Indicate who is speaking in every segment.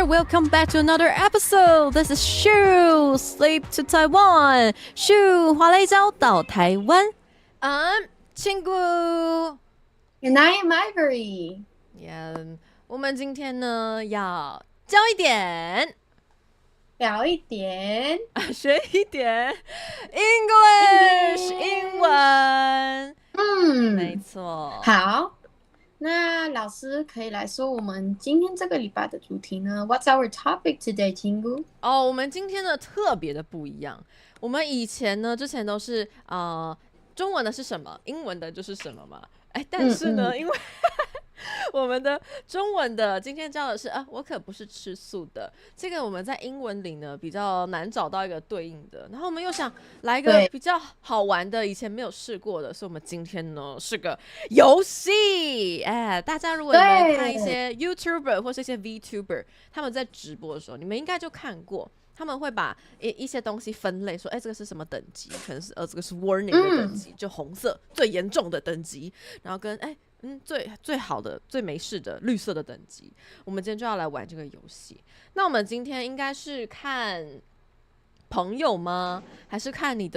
Speaker 1: welcome back to another episode. This is Shuu, Sleep to Taiwan. Shuu 滑了一跤到台湾。I'm 倾古
Speaker 2: And I am Ivory.
Speaker 1: Yeah, 我们今天呢要教一点。
Speaker 2: 聊一点
Speaker 1: 学一点 English 英文。没错。
Speaker 2: 好，那老师可以来说我们今天这个礼拜的主题呢 What's our topic today, 倾古？
Speaker 1: 我们今天呢特别的不一样。我们以前呢之前都是中文的是什么，英文的就是什么嘛。但是呢，因为我们的中文的今天教的是我可不是吃素的，这个我们在英文里呢比较难找到一个对应的，然后我们又想来一个比较好玩的，以前没有试过的，所以我们今天呢是个游戏。大家如果你们看一些 YouTuber 或是一些 VTuber 他们在直播的时候，你们应该就看过，他们会把一些东西分类，说这个是什么等级，可能是这个是 warning 的等级，就红色最严重的等级，然后跟最好的最没事的绿色的等级。我们今天就要来玩这个游戏。那我们今天应该是看朋友吗？还是看你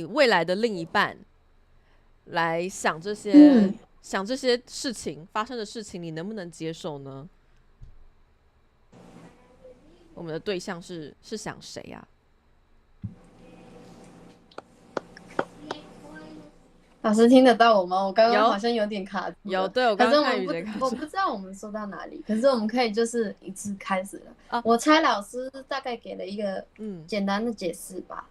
Speaker 1: 未来的另一半来想这些想这些事情发生的事情，你能不能接受呢？我们的对象是想谁啊？
Speaker 2: 老师听得到我吗？我刚刚好像有点卡住。
Speaker 1: 有，对，我刚刚看语节卡住。
Speaker 2: 我不知道我们说到哪里，可是我们可以就是一次开始了。我猜老师大概给了一个简单的解释吧。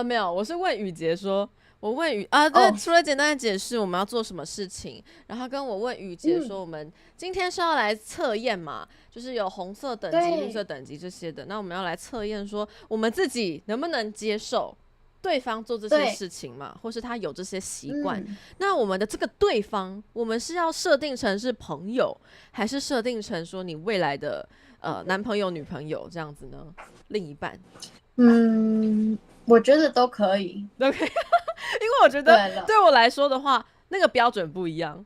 Speaker 1: 没有，我是问语杰说，我问对，除了简单的解释我们要做什么事情，然后跟我问语杰说，我们今天是要来测验嘛，就是有红色等级、绿色等级这些的，那我们要来测验说，我们自己能不能接受对方做这些事情嘛，或是他有这些习惯。那我们的这个对方，我们是要设定成是朋友，还是设定成说你未来的男朋友、女朋友这样子呢？另一半？
Speaker 2: 我觉得都可以，
Speaker 1: 都可以，因为我觉得对我来说的话，那个标准不一样。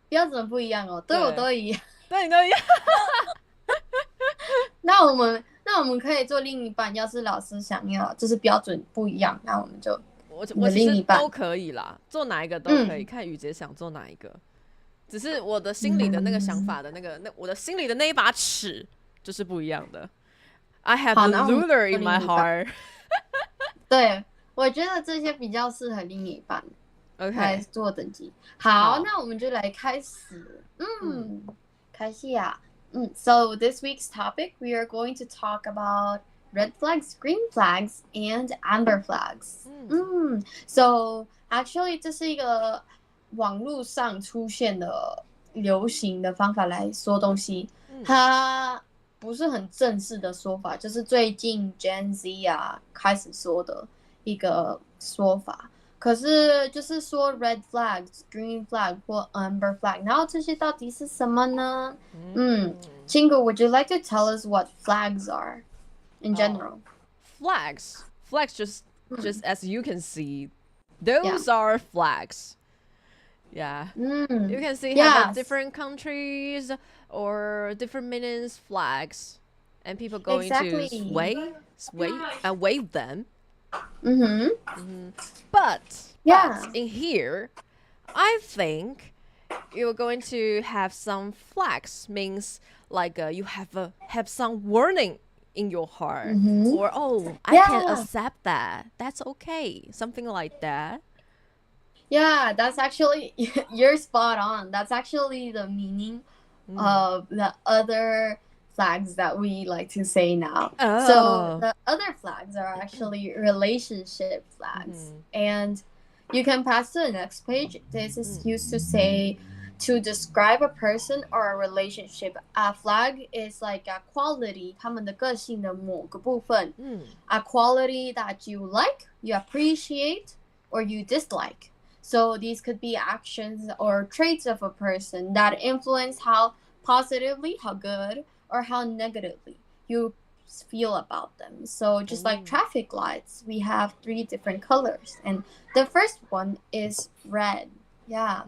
Speaker 2: 标准不一样哦，对我都一样，
Speaker 1: 对你都一样。
Speaker 2: 那我们可以做另一半，要是老师想要就是标准不一样，那我们就
Speaker 1: 我其实都可以啦，做哪一个都可以，看雨杰想做哪一个。只是我的心里的那个想法的我的心里的那一把尺就是不一样的。I have a ruler in my heart 。
Speaker 2: 对，我觉得这些比较适合另一半来做等级。好，那我们就来开始。开始啊。So this week's topic, we are going to talk about red flags, green flags, and amber flags. So actually 这是一个网络上出现的流行的方法来说东西，它不是很正式的说法，就是最近 Gen Z 开始说的一个说法。可是就是说 red flags, green flag 或 amber flag， 然后这些到底是什么呢？倾古 would you like to tell us what flags are in general?
Speaker 1: Flags just as you can see, those are flags. Yeah. You can see have different countries or different meanings flags, and people going to wave them. But in here, I think you're going to have some flags, means like you have some warning in your heart, or I can accept that. That's okay. Something like that.
Speaker 2: Yeah, that's actually you're spot on. That's actually the meaning of the other flags that we like to say now. So the other flags are actually relationship flags. And you can pass to the next page. This is used to say to describe a person or a relationship. A flag is like a quality, 他们的个性的某个部分. A quality that you like, you appreciate, or you dislike. So these could be actions or traits of a person that influence how positively, how good, or how negatively you feel about them. So just like traffic lights, we have 3 different colors. And the first one is red. Yeah.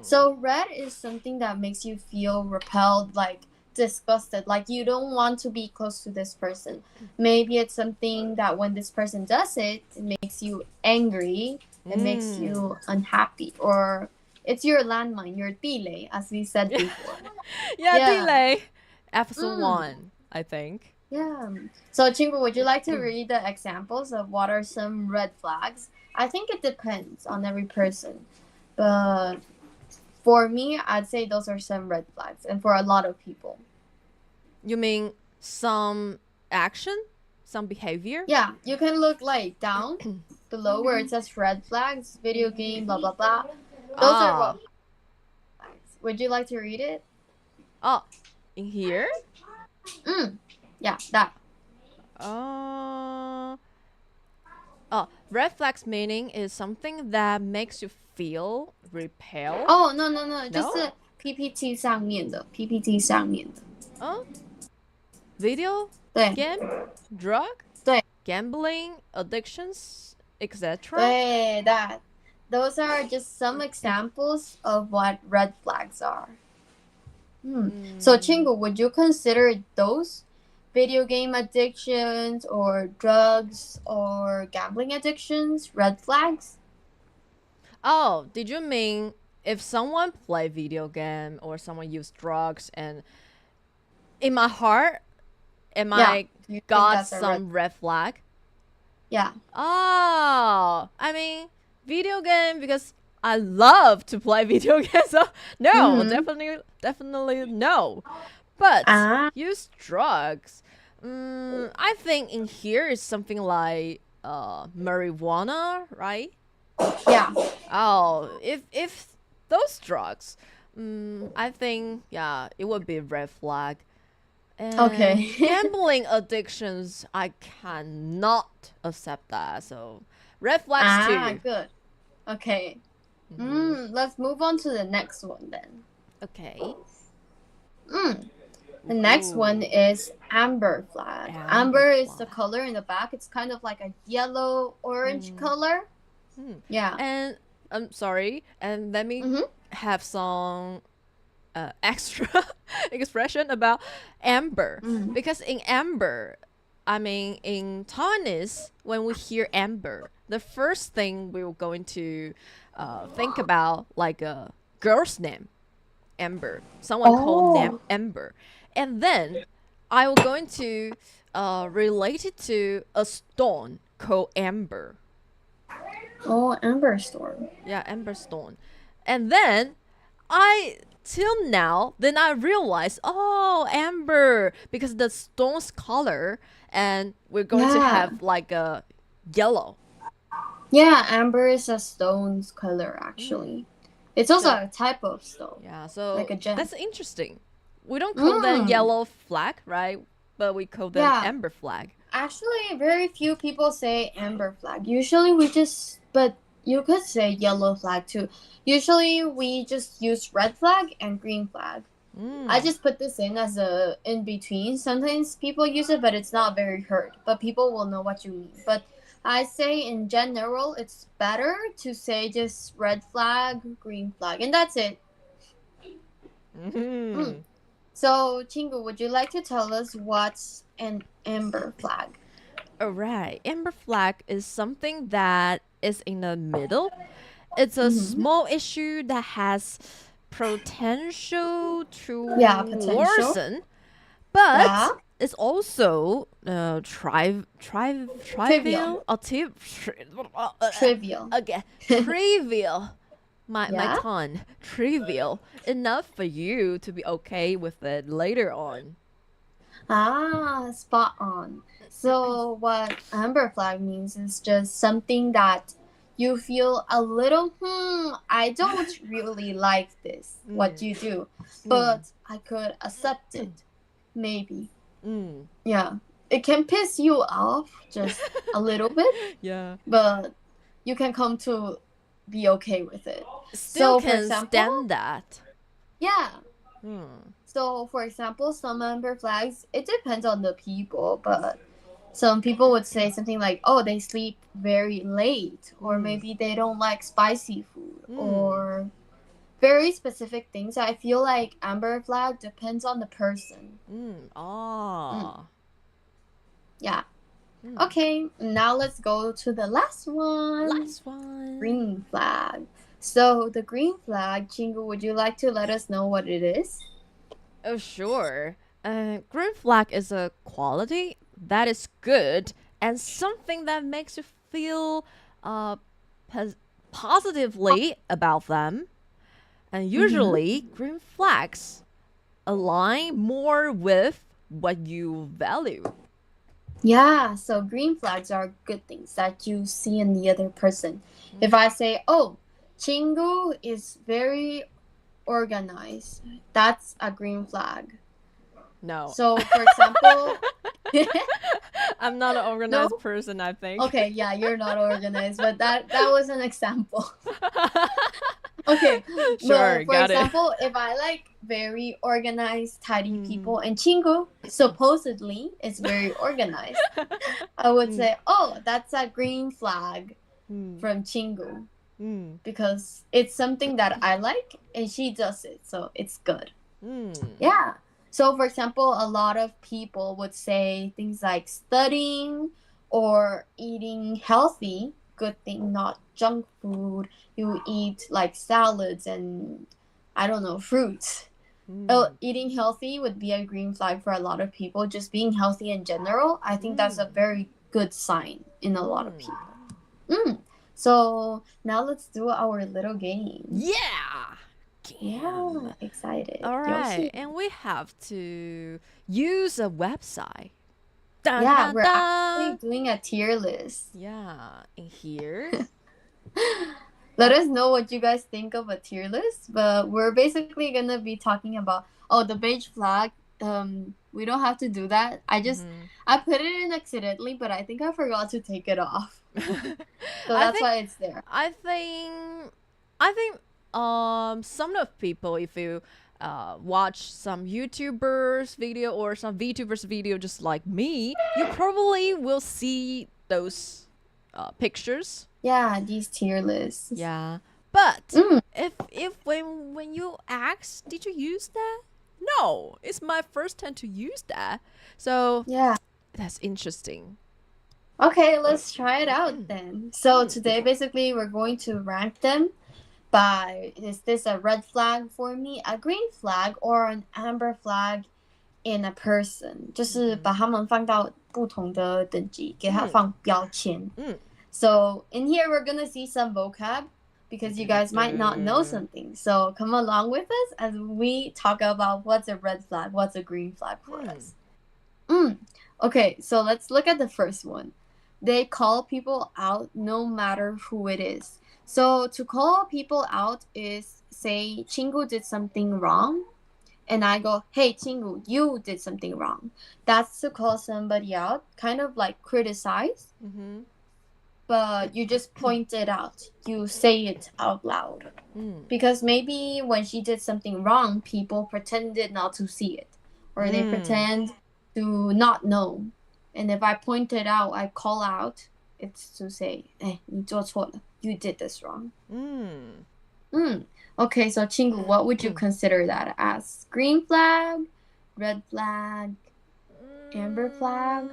Speaker 2: So red is something that makes you feel repelled, like disgusted, like you don't want to be close to this person. Maybe it's something that when this person does it, it makes you angry, it makes you unhappy, or it's your landmine, your delay, as we said before.
Speaker 1: delay. Episode 1, I think.
Speaker 2: Yeah. So, Chingu, would you like to read the examples of what are some red flags? I think it depends on every person. But for me, I'd say those are some red flags. And for a lot of people.
Speaker 1: You mean some action? Some behavior?
Speaker 2: Yeah. You can look like down below where it says red flags, video game, blah, blah, blah. Those are what flags. Would you like to read it?
Speaker 1: Oh, in here?
Speaker 2: Yeah, that.
Speaker 1: Red flags meaning is something that makes you feel repelled.
Speaker 2: Oh, no. 就是 PPT 上面的 PPT 上面的
Speaker 1: Video?
Speaker 2: 对
Speaker 1: Game? Drug?
Speaker 2: 对
Speaker 1: Gambling? Addictions? Etc.?
Speaker 2: 对 that. Those are just some examples of what red flags are. So, Chingu, would you consider those video game addictions or drugs or gambling addictions red flags?
Speaker 1: Oh, did you mean if someone play video game or someone use drugs, and in my heart, I got some red flag?
Speaker 2: Yeah.
Speaker 1: Oh, I mean, video game, because I love to play video games. So no, definitely no. But use drugs. I think in here is something like marijuana, right?
Speaker 2: Yeah.
Speaker 1: Oh, if those drugs, I think it would be a red flag. And
Speaker 2: okay.
Speaker 1: Gambling addictions, I cannot accept that. So red flags too.
Speaker 2: Good. Okay. Let's move on to the next one then.
Speaker 1: Okay.
Speaker 2: The next one is amber flag. Amber is the color in the back. It's kind of like a yellow-orange color. Yeah.
Speaker 1: And I'm sorry. And let me have some extra expression about amber. Because in amber, I mean, in Taiwanese, when we hear amber, the first thing we were going to think about like a girl's name, Amber. Someone called Amber. And then I was going to relate it to a stone called amber.
Speaker 2: Oh, amber stone.
Speaker 1: Yeah, amber stone. And then till now, then I realized, amber, because the stone's color, and we're going to have like a yellow.
Speaker 2: Yeah, amber is a stone's color, actually. It's also a type of stone.
Speaker 1: Yeah, so
Speaker 2: like a gem.
Speaker 1: That's interesting. We don't call them yellow flag, right? But we call them amber flag.
Speaker 2: Actually, very few people say amber flag. Usually but you could say yellow flag too. Usually we just use red flag and green flag. I just put this in as a in between. Sometimes people use it, but it's not very heard. But people will know what you mean. But I say in general, it's better to say just red flag, green flag, and that's it. So, Chingu, would you like to tell us what's an amber flag?
Speaker 1: Alright, amber flag is something that is in the middle. It's a small issue that has potential to worsen, but it's also trivial. Again, trivial. My tongue. Trivial enough for you to be okay with it later on.
Speaker 2: Spot on. So what amber flag means is just something that you feel a little, I don't really like this, what you do, but I could accept it, maybe. Yeah. It can piss you off just a little bit.
Speaker 1: Yeah.
Speaker 2: But you can come to be okay with it.
Speaker 1: Still can stand that.
Speaker 2: Yeah. So, for example, some amber flags, it depends on the people, but some people would say something like, they sleep very late, or maybe they don't like spicy food, or very specific things. I feel like amber flag depends on the person. Yeah. Okay, now let's go to the last one. Green flag. So the green flag, Chingu, would you like to let us know what it is?
Speaker 1: Oh, sure. Green flag is a quality that is good and something that makes you feel positively about them. And usually, green flags align more with what you value.
Speaker 2: Yeah, so green flags are good things that you see in the other person. If I say, oh, Chingu is very organized, that's a green flag.
Speaker 1: No.
Speaker 2: So, for example...
Speaker 1: I'm not an organized person, I think.
Speaker 2: Okay, yeah, you're not organized, but that was an example. Okay,
Speaker 1: sure,
Speaker 2: for example, if I like very organized, tidy people, and Chingu supposedly is very organized, I would say, oh, that's a green flag from Chingu. Because it's something that I like and she does it, so it's good. Yeah. So, for example, a lot of people would say things like studying or eating healthy, good thing, not junk food. You eat like salads and, I don't know, fruits. Eating healthy would be a green flag for a lot of people. Just being healthy in general, I think that's a very good sign in a lot of people. So now let's do our little game.
Speaker 1: Yeah,
Speaker 2: excited.
Speaker 1: All right, and we have to use a website.
Speaker 2: We're actually doing a tier list.
Speaker 1: Yeah, in here.
Speaker 2: Let us know what you guys think of a tier list. But we're basically gonna be talking about the beige flag. We don't have to do that. I put it in accidentally, but I think I forgot to take it off. So that's why it's there.
Speaker 1: I think some of people, if you watch some YouTubers video or some VTubers video just like me, you probably will see those pictures.
Speaker 2: Yeah, these tier lists.
Speaker 1: Yeah, but if when you ask, did you use that? No, it's my first time to use that. So yeah, that's interesting.
Speaker 2: Okay, let's try it out then. So today, basically, we're going to rank them by, is this a red flag for me, a green flag, or an amber flag in a person? 就是把他们放到不同的等级，给他放标签。So in here, we're gonna see some vocab because you guys might not know something. So come along with us as we talk about what's a red flag, what's a green flag for us. Okay, so let's look at the first one. They call people out no matter who it is. So to call people out is, say, Chingu did something wrong, and I go, hey, Chingu, you did something wrong. That's to call somebody out, kind of like criticize. But you just point it out. You say it out loud. Because maybe when she did something wrong, people pretended not to see it. Or they pretend to not know. And if I point it out, I call out, it's to say, 你做错了. You did this wrong. Okay, so Chingu, what would you consider that as? Green flag, red flag, amber flag?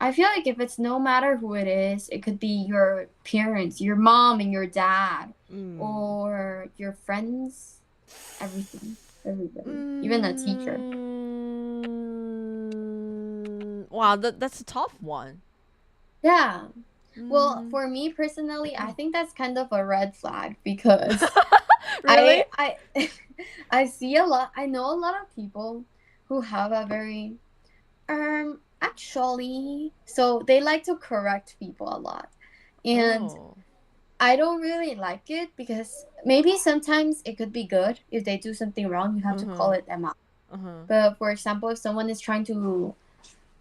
Speaker 2: I feel like if it's no matter who it is, it could be your parents, your mom and your dad, or your friends, everything, everybody, even a teacher.
Speaker 1: Wow, that's a tough one.
Speaker 2: Yeah. Well, for me personally, I think that's kind of a red flag because
Speaker 1: really?
Speaker 2: I see a lot. I know a lot of people who have a very actually, so they like to correct people a lot, and I don't really like it because maybe sometimes it could be good if they do something wrong. You have to call it them out. But for example, if someone is trying to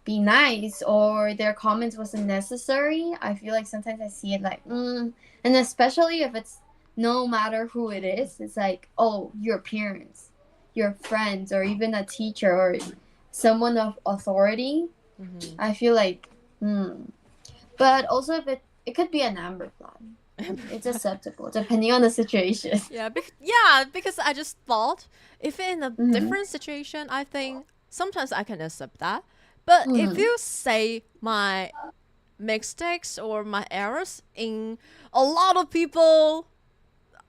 Speaker 2: be nice or their comments wasn't necessary, I feel like sometimes I see it like and especially if it's no matter who it is, it's like, oh, your parents, your friends, or even a teacher or someone of authority. I feel like but also if it could be an amber flag. It's acceptable depending on the situation.
Speaker 1: Because I just thought if in a different situation, I think sometimes I can accept that. But if you say my mistakes or my errors in a lot of people,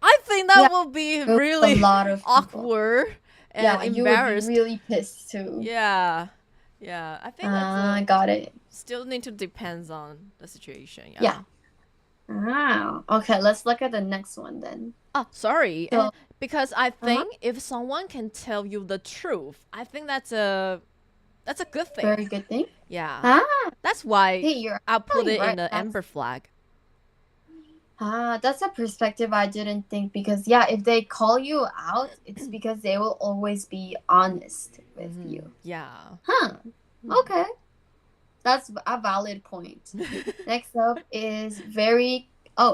Speaker 1: I think that will be really
Speaker 2: a lot of
Speaker 1: awkward and embarrassed.
Speaker 2: You would be really pissed too.
Speaker 1: Yeah. I think
Speaker 2: I got it.
Speaker 1: Still need to depends on the situation.
Speaker 2: Yeah. Okay, let's look at the next one then.
Speaker 1: Oh, sorry. So, because I think if someone can tell you the truth, I think that's a good thing.
Speaker 2: Very good thing.
Speaker 1: Yeah. That's why I'll put it in the amber flag.
Speaker 2: That's a perspective I didn't think, because if they call you out, it's because they will always be honest with you.
Speaker 1: Yeah.
Speaker 2: Okay. That's a valid point. Next up is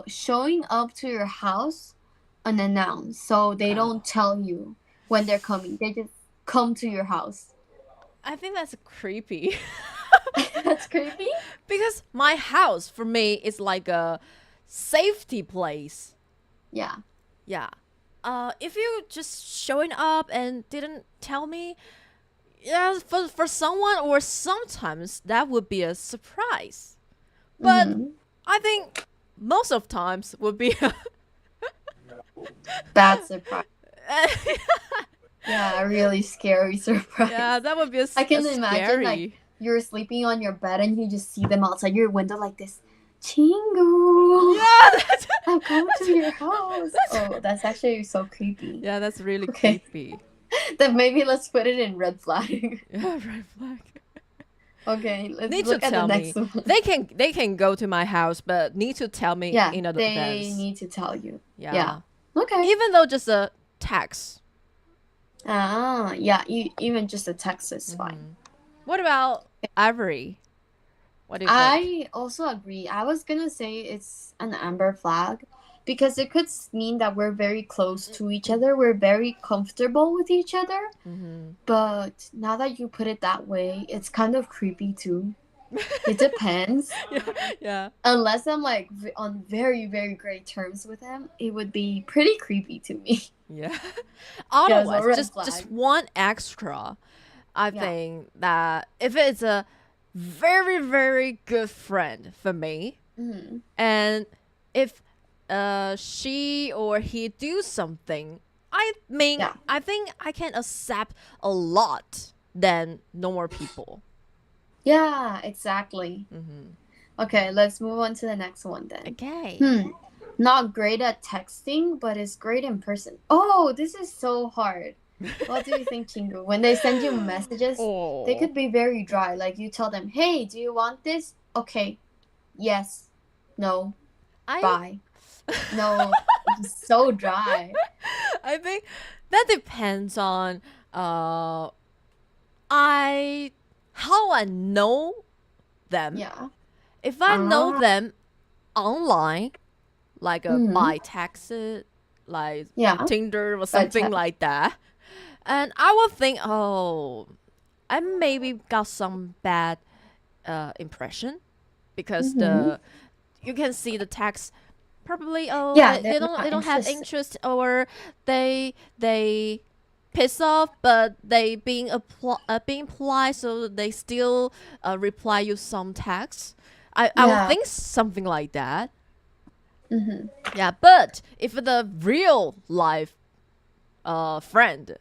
Speaker 2: showing up to your house unannounced. So they don't tell you when they're coming. They just come to your house.
Speaker 1: I think that's creepy.
Speaker 2: That's creepy?
Speaker 1: Because my house, for me, is like a safety place.
Speaker 2: Yeah.
Speaker 1: If you just showing up and didn't tell me, for someone or sometimes that would be a surprise. But I think most of times would be a
Speaker 2: bad surprise. Yeah, a really scary surprise.
Speaker 1: Yeah, that would be I
Speaker 2: can imagine like you're sleeping on your bed and you just see them outside your window like this. Chingu.
Speaker 1: Yeah,
Speaker 2: I'm coming to your house. That's actually so creepy.
Speaker 1: Yeah, that's really creepy.
Speaker 2: Then maybe let's put it in red flag.
Speaker 1: Yeah, red flag.
Speaker 2: Okay, let's look at the next one.
Speaker 1: They can go to my house, but need to tell me in advance.
Speaker 2: They need to tell you. Yeah. Okay.
Speaker 1: Even though just a text.
Speaker 2: Even just a text is fine.
Speaker 1: What about Ivory? What do you think?
Speaker 2: I also agree. I was gonna say it's an amber flag, because it could mean that we're very close to each other. We're very comfortable with each other. But now that you put it that way, it's kind of creepy too. It depends.
Speaker 1: Yeah.
Speaker 2: Unless I'm like on very, very great terms with him, it would be pretty creepy to me.
Speaker 1: Yeah. Otherwise, just one extra. I think that if it's a very, very good friend for me, and if she or he do something, I think I can accept a lot than normal people.
Speaker 2: Yeah, exactly. Okay, let's move on to the next one then.
Speaker 1: Okay.
Speaker 2: Not great at texting, but is great in person. Oh, this is so hard. What do you think, Chingu? When they send you messages, they could be very dry. Like you tell them, hey, do you want this? Okay. Yes. No. Bye. No. It's so dry.
Speaker 1: I think that depends on how I know them.
Speaker 2: Yeah.
Speaker 1: If I know them online, like by text, like Tinder or something like that, and I will think, I maybe got some bad impression, because you can see the text probably they don't have interest, or they piss off, but they being polite, so they still reply you some text. I would think something like that. Yeah, but if the real life friend,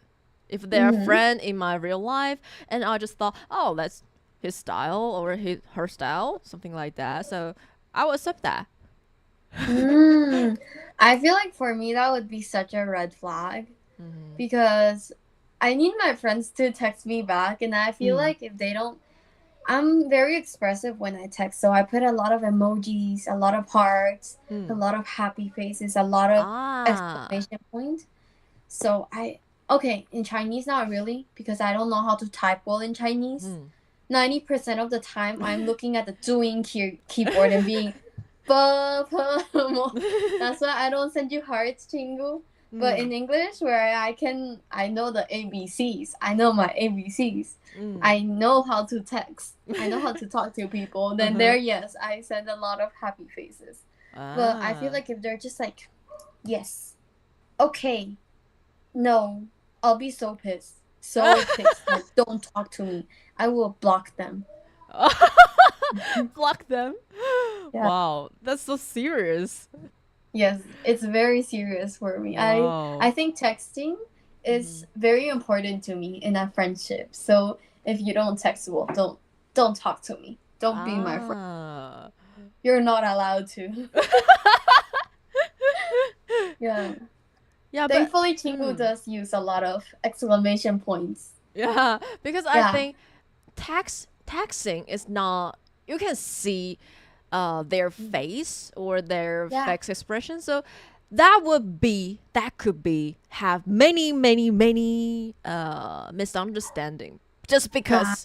Speaker 1: if they're a friend in my real life, and I just thought, that's his style or her style, something like that, so I will accept that.
Speaker 2: I feel like for me that would be such a red flag, because I need my friends to text me back, and I feel like if they don't, I'm very expressive when I text, so I put a lot of emojis, a lot of hearts, a lot of happy faces, a lot of exclamation points. So in Chinese, not really, because I don't know how to type well in Chinese. 90% of the time, I'm looking at the doing keyboard and being that's why I don't send you hearts, Chingu. But in English, where I know the ABCs. I know my ABCs. I know how to text. I know how to talk to people. Then yes, I send a lot of happy faces. But I feel like if they're just like, yes, okay, no, I'll be so pissed. So pissed. Like, don't talk to me. I will block them.
Speaker 1: Block them?
Speaker 2: Yeah.
Speaker 1: Wow, that's so serious.
Speaker 2: Yes, it's very serious for me.
Speaker 1: Wow.
Speaker 2: I think texting is very important to me in a friendship. So if you don't text, well, don't talk to me. Don't be my friend. You're not allowed to. Yeah.
Speaker 1: Yeah,
Speaker 2: thankfully, Qinggu does use a lot of exclamation points.
Speaker 1: Yeah, because I think texting is not, you can see their face or their face expression. So that could be have many misunderstanding just because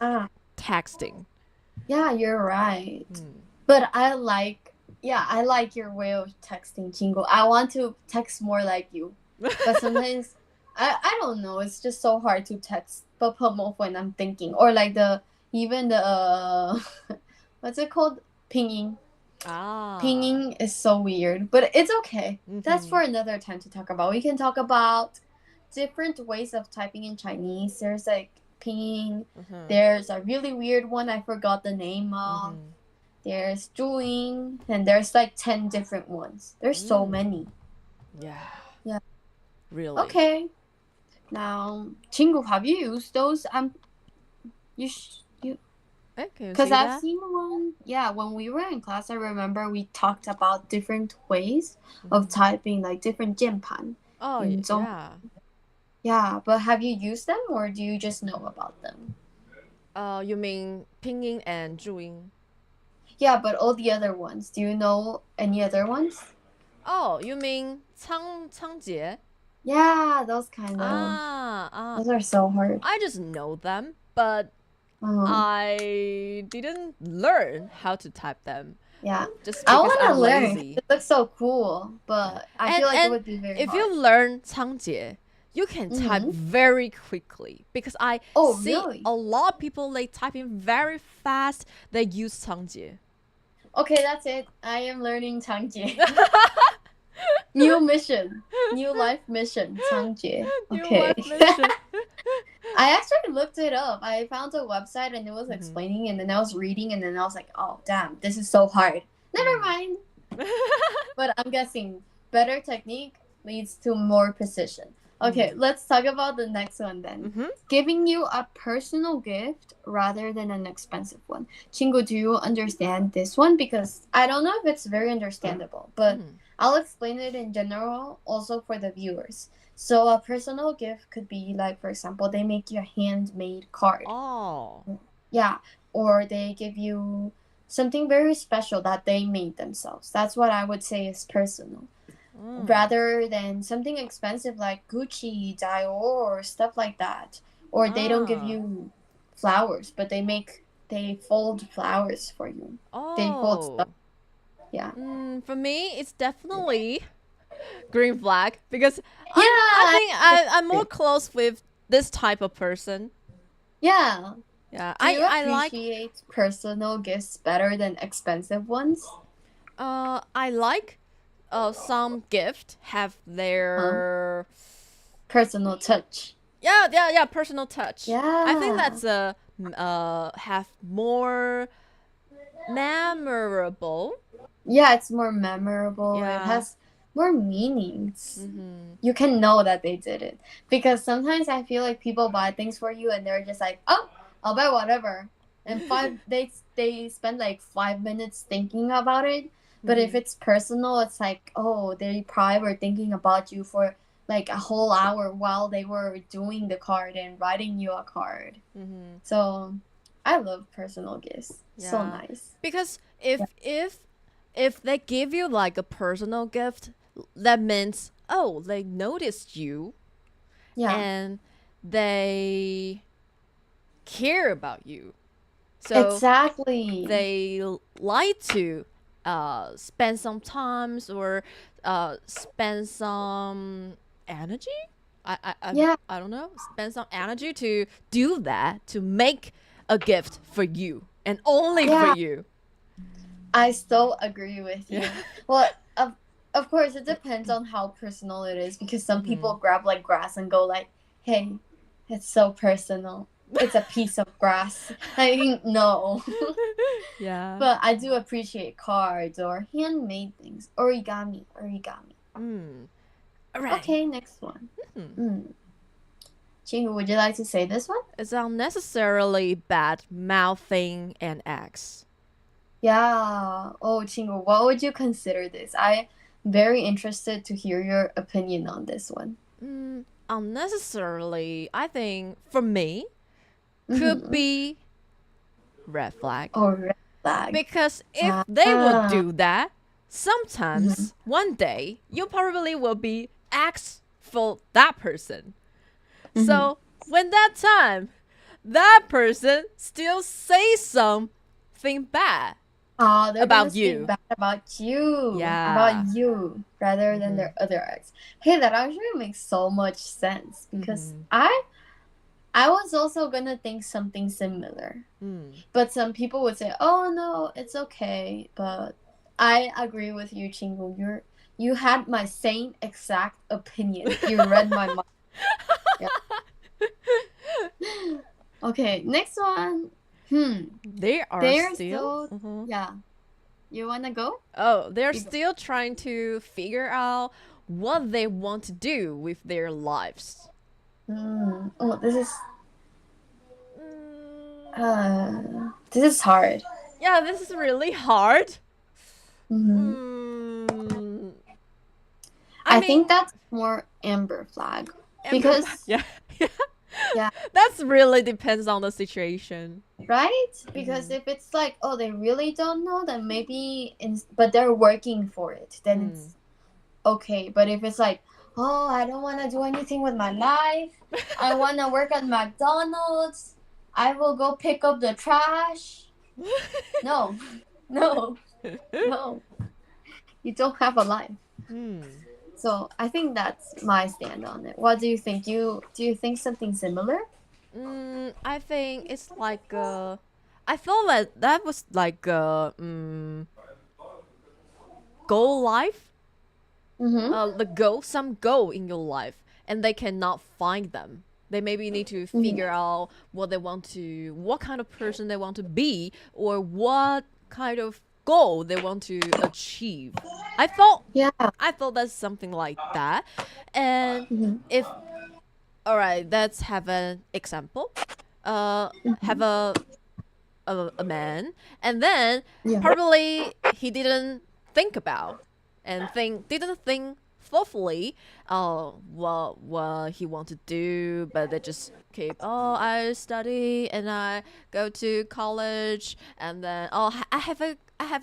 Speaker 1: texting.
Speaker 2: Yeah, you're right. But I like your way of texting, Qinggu. I want to text more like you. But sometimes I don't know, it's just so hard to text when I'm thinking, or like even the what's it called, pinging. Pinging is so weird, but it's okay. That's for another time to talk about. We can talk about different ways of typing in Chinese. There's like pinging. There's a really weird one I forgot the name of. There's doing, and there's like 10 different ones. There's so many. Yeah.
Speaker 1: Really?
Speaker 2: Okay. Now, Qinggu, have you used those? Because I've seen one. Yeah, when we were in class, I remember we talked about different ways of typing, like different 键盘.
Speaker 1: Oh, yeah.
Speaker 2: Yeah, but have you used them, or do you just know about them?
Speaker 1: You mean pinging and 注音?
Speaker 2: Yeah, but all the other ones. Do you know any other ones?
Speaker 1: Oh, you mean 仓颉?
Speaker 2: Yeah, those kind of. Those are so hard.
Speaker 1: I just know them, but I didn't learn how to type them.
Speaker 2: Yeah,
Speaker 1: just
Speaker 2: I
Speaker 1: want to
Speaker 2: learn. It looks so cool, but I feel like it would be very hard.
Speaker 1: If you learn 仓颉, you can type very quickly, because I see a lot of people, they typing very fast. They use 仓颉.
Speaker 2: Okay, that's it. I am learning 仓颉. New mission. New life mission. 仓颉. Okay. I actually looked it up. I found a website and it was explaining, and then I was reading, and then I was like, oh, damn, this is so hard. Never mind. But I'm guessing better technique leads to more precision. Okay, let's talk about the next one then. Giving you a personal gift rather than an expensive one. Qinggu, do you understand this one? Because I don't know if it's very understandable, but I'll explain it in general also for the viewers. So a personal gift could be like, for example, they make you a handmade card.
Speaker 1: Oh.
Speaker 2: Yeah, or they give you something very special that they made themselves. That's what I would say is personal. Rather than something expensive like Gucci, Dior, or stuff like that. Or they don't give you flowers, but they fold flowers for you. They fold stuff. Yeah.
Speaker 1: For me, it's definitely green flag, because I think I'm more close with this type of person.
Speaker 2: Yeah.
Speaker 1: Yeah.
Speaker 2: Do you appreciate personal gifts better than expensive ones?
Speaker 1: I like some gift have their
Speaker 2: personal touch.
Speaker 1: Yeah, personal touch.
Speaker 2: Yeah.
Speaker 1: I think that's have more memorable.
Speaker 2: Yeah, it's more memorable.
Speaker 1: Yeah.
Speaker 2: It has more meanings. You can know that they did it. Because sometimes I feel like people buy things for you and they're just like, oh, I'll buy whatever. And they spend like 5 minutes thinking about it. But if it's personal, it's like, oh, they probably were thinking about you for like a whole hour while they were doing the card and writing you a card. So I love personal gifts. Yeah. So nice.
Speaker 1: Because if they give you like a personal gift, that means, oh, they noticed you. Yeah. And they care about you. So
Speaker 2: exactly.
Speaker 1: They like to spend some time or spend some energy. I don't know. Spend some energy to do that, to make a gift for you and only for you.
Speaker 2: I so agree with you. Well, course, it depends on how personal it is, because some people grab like grass and go like, hey, it's so personal. It's a piece of grass. Like, no.
Speaker 1: Yeah.
Speaker 2: But I do appreciate cards or handmade things. Origami.
Speaker 1: All right.
Speaker 2: Okay, next one. Qinggu, would you like to say this one?
Speaker 1: It's unnecessarily bad mouthing and acts.
Speaker 2: Yeah. Oh, Qinggu, what would you consider this? I'm very interested to hear your opinion on this one.
Speaker 1: Unnecessarily, I think, for me, could be red flag.
Speaker 2: Oh, red flag.
Speaker 1: Because if they would do that, sometimes one day you probably will be asked for that person. So when that time, that person still says something bad about you.
Speaker 2: Bad about you.
Speaker 1: Yeah.
Speaker 2: About you rather than their other ex. Hey, that actually makes so much sense, because I was also gonna think something similar. But some people would say, oh no, it's okay. But I agree with you, Qinggu. You had my same exact opinion. You read my mind. Yeah. Okay, next one.
Speaker 1: They're still
Speaker 2: yeah. You wanna go?
Speaker 1: Oh, they're still trying to figure out what they want to do with their lives.
Speaker 2: Oh, this is hard.
Speaker 1: Yeah, this is really hard.
Speaker 2: I think that's more amber flag. Because
Speaker 1: yeah.
Speaker 2: Yeah.
Speaker 1: That's really depends on the situation.
Speaker 2: Right? Because if it's like, oh, they really don't know, then maybe, but they're working for it, then it's okay. But if it's like, oh, I don't want to do anything with my life, I want to work at McDonald's, I will go pick up the trash. No. You don't have a life. So I think that's my stand on it. What do you think? Do you think something similar?
Speaker 1: I think it's like I thought that was like goal life. Some goal in your life, and they cannot find them. They maybe need to figure out what kind of person they want to be, or what kind of goal they want to achieve. I thought that's something like that. And if, all right, let's have an example. Have a man, and then probably he didn't think about and didn't think thoughtfully what he want to do, but they just keep, I study and I go to college, and then I have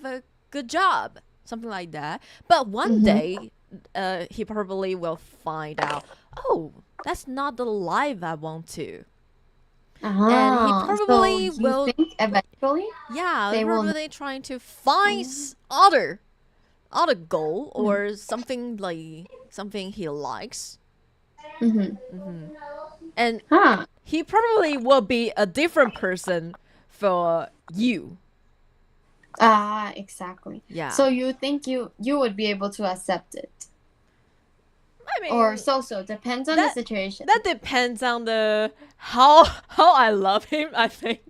Speaker 1: a good job, something like that. But one day he probably will find out, that's not the life I want to. And he probably will
Speaker 2: think eventually
Speaker 1: they're probably trying to find other goal or something he likes. And he probably will be a different person for you.
Speaker 2: Exactly.
Speaker 1: Yeah.
Speaker 2: So you think you would be able to accept it?
Speaker 1: I mean,
Speaker 2: or so depends on the situation.
Speaker 1: That depends on the how I love him, I think.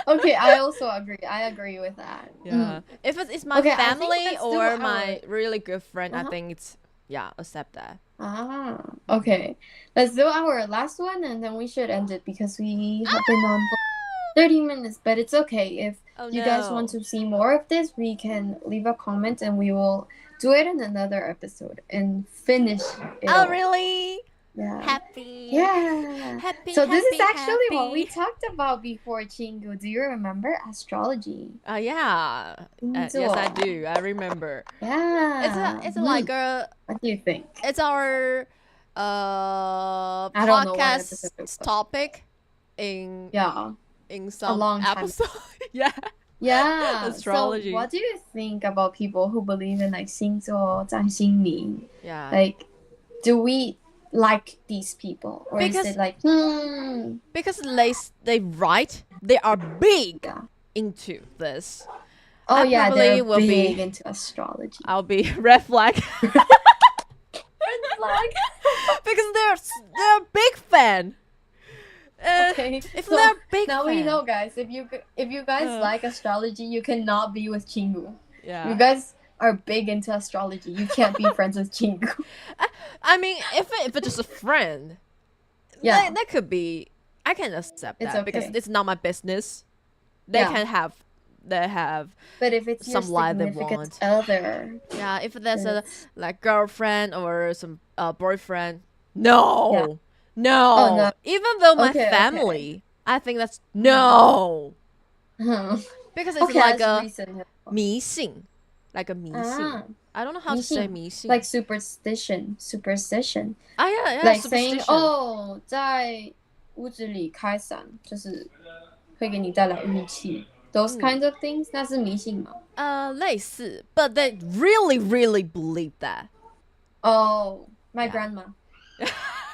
Speaker 2: Okay, I also agree. I agree with that.
Speaker 1: Yeah. If it's my family or my really good friend, I think it's accept that.
Speaker 2: Okay. Let's do our last one, and then we should end it because we have been on for 30 minutes. But it's okay. If you guys want to see more of this, we can leave a comment and we will do it in another episode and finish it.
Speaker 1: Oh, really?
Speaker 2: Yeah.
Speaker 1: Happy.
Speaker 2: Yeah.
Speaker 1: Happy.
Speaker 2: So this is actually what we talked about before, Qinggu. Do you remember astrology?
Speaker 1: Yeah. Yes, I do. I remember.
Speaker 2: Yeah.
Speaker 1: It's like a.
Speaker 2: What do you think?
Speaker 1: It's our podcast topic in some episode.
Speaker 2: Yeah.
Speaker 1: Astrology.
Speaker 2: So what do you think about people who believe in like 星座占星灵?
Speaker 1: Yeah.
Speaker 2: Like, do we like these people, or is it like
Speaker 1: because they are big into this,
Speaker 2: Oh
Speaker 1: I
Speaker 2: yeah,
Speaker 1: probably
Speaker 2: they're
Speaker 1: will
Speaker 2: big
Speaker 1: be.
Speaker 2: into astrology.
Speaker 1: I'll be red flag.
Speaker 2: Red flag.
Speaker 1: Because they're a big fan.
Speaker 2: Okay,
Speaker 1: If
Speaker 2: so
Speaker 1: they're a big
Speaker 2: now
Speaker 1: fan.
Speaker 2: we know, guys. If you guys like astrology, you cannot be with Chingu.
Speaker 1: Yeah.
Speaker 2: You guys are big into astrology. You can't be friends with Chingu.
Speaker 1: I mean, if it's just a friend,
Speaker 2: Yeah,
Speaker 1: that could be. I can accept
Speaker 2: It's
Speaker 1: that because
Speaker 2: okay.
Speaker 1: it's not my business. They
Speaker 2: Yeah.
Speaker 1: can have. They have.
Speaker 2: but if it's your
Speaker 1: Some lie they
Speaker 2: significant
Speaker 1: want.
Speaker 2: other,
Speaker 1: Yeah, if there's a
Speaker 2: it's-
Speaker 1: like girlfriend or some boyfriend, no,
Speaker 2: Yeah.
Speaker 1: no.
Speaker 2: Oh, no.
Speaker 1: Even though my
Speaker 2: Okay,
Speaker 1: family, I think that's no, because it's
Speaker 2: okay,
Speaker 1: like
Speaker 2: that's
Speaker 1: a
Speaker 2: reasonable.
Speaker 1: 迷信, like a 迷信.
Speaker 2: Ah,
Speaker 1: I don't know how to say
Speaker 2: 迷信.
Speaker 1: 迷信.
Speaker 2: Like superstition.
Speaker 1: yeah,
Speaker 2: Like saying,
Speaker 1: superstition.
Speaker 2: oh, 在屋子里开伞就是会给你带来运气。Those kinds of things, 那是迷信吗？
Speaker 1: 类似, but they really, really believe that.
Speaker 2: Oh, my
Speaker 1: Yeah.
Speaker 2: grandma.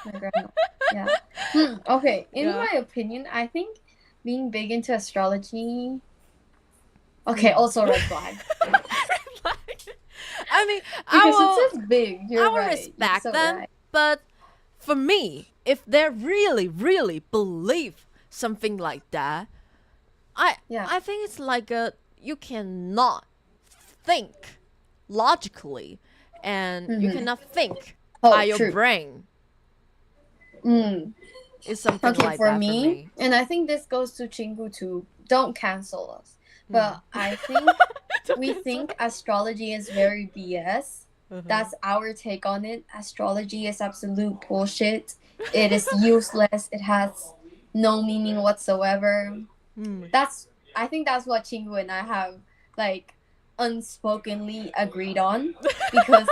Speaker 2: My grandma. Yeah. Okay. In
Speaker 1: Yeah.
Speaker 2: my opinion, I think being big into astrology. Okay, also red flag.
Speaker 1: I mean,
Speaker 2: Because it says big. You're
Speaker 1: I will
Speaker 2: right.
Speaker 1: respect
Speaker 2: You're so
Speaker 1: them,
Speaker 2: right.
Speaker 1: but for me, if they really, really believe something like that,
Speaker 2: Yeah.
Speaker 1: I think it's like you cannot think logically, and you cannot think by your
Speaker 2: true.
Speaker 1: brain.
Speaker 2: Mm.
Speaker 1: It's something
Speaker 2: Okay,
Speaker 1: like
Speaker 2: for
Speaker 1: that
Speaker 2: me, and I think this goes to Chingu too. Don't cancel us. But I think we think astrology is very BS. That's our take on it. Astrology is absolute bullshit. It is useless. It has no meaning whatsoever. I think that's what Chingu and I have like unspokenly agreed on, because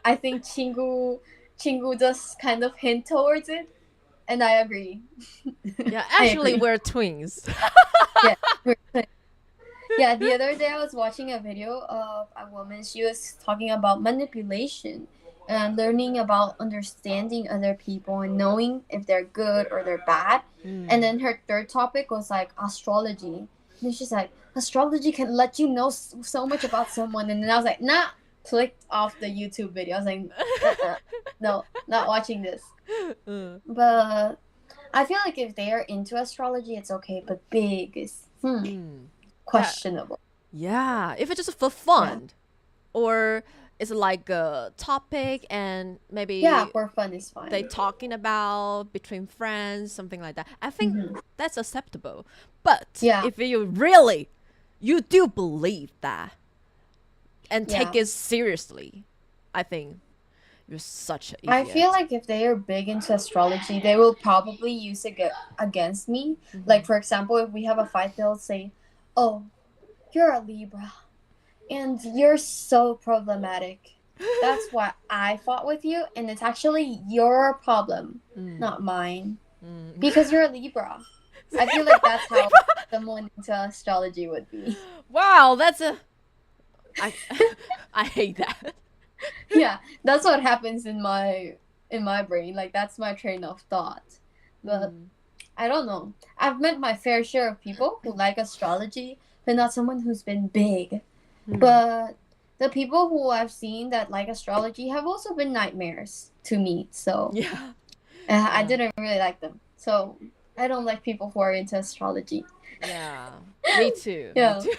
Speaker 2: I think Chingu just kind of hint towards it, and I agree.
Speaker 1: Yeah,
Speaker 2: I
Speaker 1: actually,
Speaker 2: agree.
Speaker 1: we're twins.
Speaker 2: Yeah, the other day I was watching a video of a woman. She was talking about manipulation and learning about understanding other people and knowing if they're good or they're bad. And then her third topic was like astrology. And she's like, astrology can let you know so much about someone. And then I was like, nah, clicked off the YouTube video. I was like, no, not watching this. But I feel like if they are into astrology, it's okay. But big is questionable.
Speaker 1: Yeah, if it's just for fun, or it's like a topic and maybe
Speaker 2: For fun is fine.
Speaker 1: they talking about between friends, something like that. I think that's acceptable. But if you do believe that and take it seriously, I think you're such an idiot.
Speaker 2: I feel like if they are big into astrology, they will probably use it against me. Like, for example, if we have a fight, they'll say, oh, you're a Libra and you're so problematic. That's why I fought with you, and it's actually your problem, not mine. Because you're a Libra. I feel like that's how someone into astrology would be.
Speaker 1: Wow, that's I hate that.
Speaker 2: Yeah, that's what happens in my brain. Like, that's my train of thought. But I don't know. I've met my fair share of people who like astrology, but not someone who's been big. But the people who I've seen that like astrology have also been nightmares to me. So I didn't really like them. So I don't like people who are into astrology.
Speaker 1: Yeah, me too.
Speaker 2: Yeah.
Speaker 1: Me too.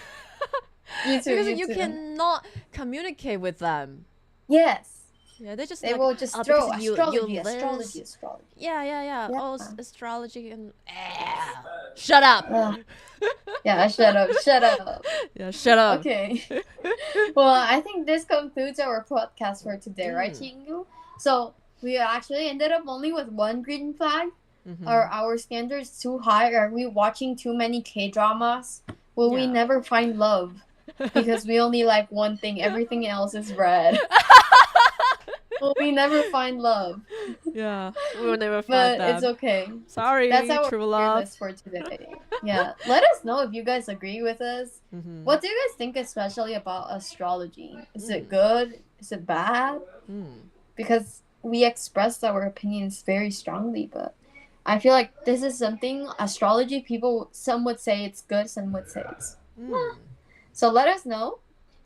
Speaker 2: You too.
Speaker 1: Because
Speaker 2: you
Speaker 1: you
Speaker 2: too.
Speaker 1: cannot communicate with them.
Speaker 2: Yes.
Speaker 1: Yeah, they
Speaker 2: They will just throw
Speaker 1: because
Speaker 2: astrology.
Speaker 1: Yeah.
Speaker 2: Yeah.
Speaker 1: Oh, astrology and shut up.
Speaker 2: Yeah, shut up.
Speaker 1: Yeah, shut up.
Speaker 2: Okay. Well, I think this concludes our podcast for today, right, Chingu? So we actually ended up only with one green flag. Are our standards too high? Are we watching too many K-dramas? Will we never find love? Because we only like one thing. Everything else is red. Will we never find love?
Speaker 1: Yeah, we will never find that.
Speaker 2: But it's okay.
Speaker 1: Sorry,
Speaker 2: That's our
Speaker 1: true love.
Speaker 2: list for today. Yeah, let us know if you guys agree with us. What do you guys think, especially about astrology? Is it good? Is it bad? Because we expressed our opinions very strongly, but I feel like this is something astrology people. Some would say it's good, some would say it's. So let us know.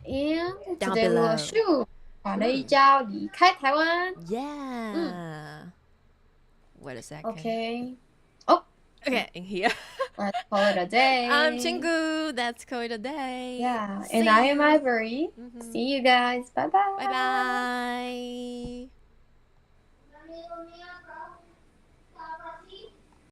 Speaker 2: And
Speaker 1: Down
Speaker 2: today we will
Speaker 1: below.
Speaker 2: Shuu 跑了一跤离开台湾。
Speaker 1: Yeah. Wait a second.
Speaker 2: Okay. Oh.
Speaker 1: Okay, in here.
Speaker 2: Let's call it a day.
Speaker 1: I'm Chingu. That's call it a day.
Speaker 2: Yeah.
Speaker 1: See
Speaker 2: And I am
Speaker 1: you.
Speaker 2: Ivory. See you guys. Bye bye.
Speaker 1: Bye bye.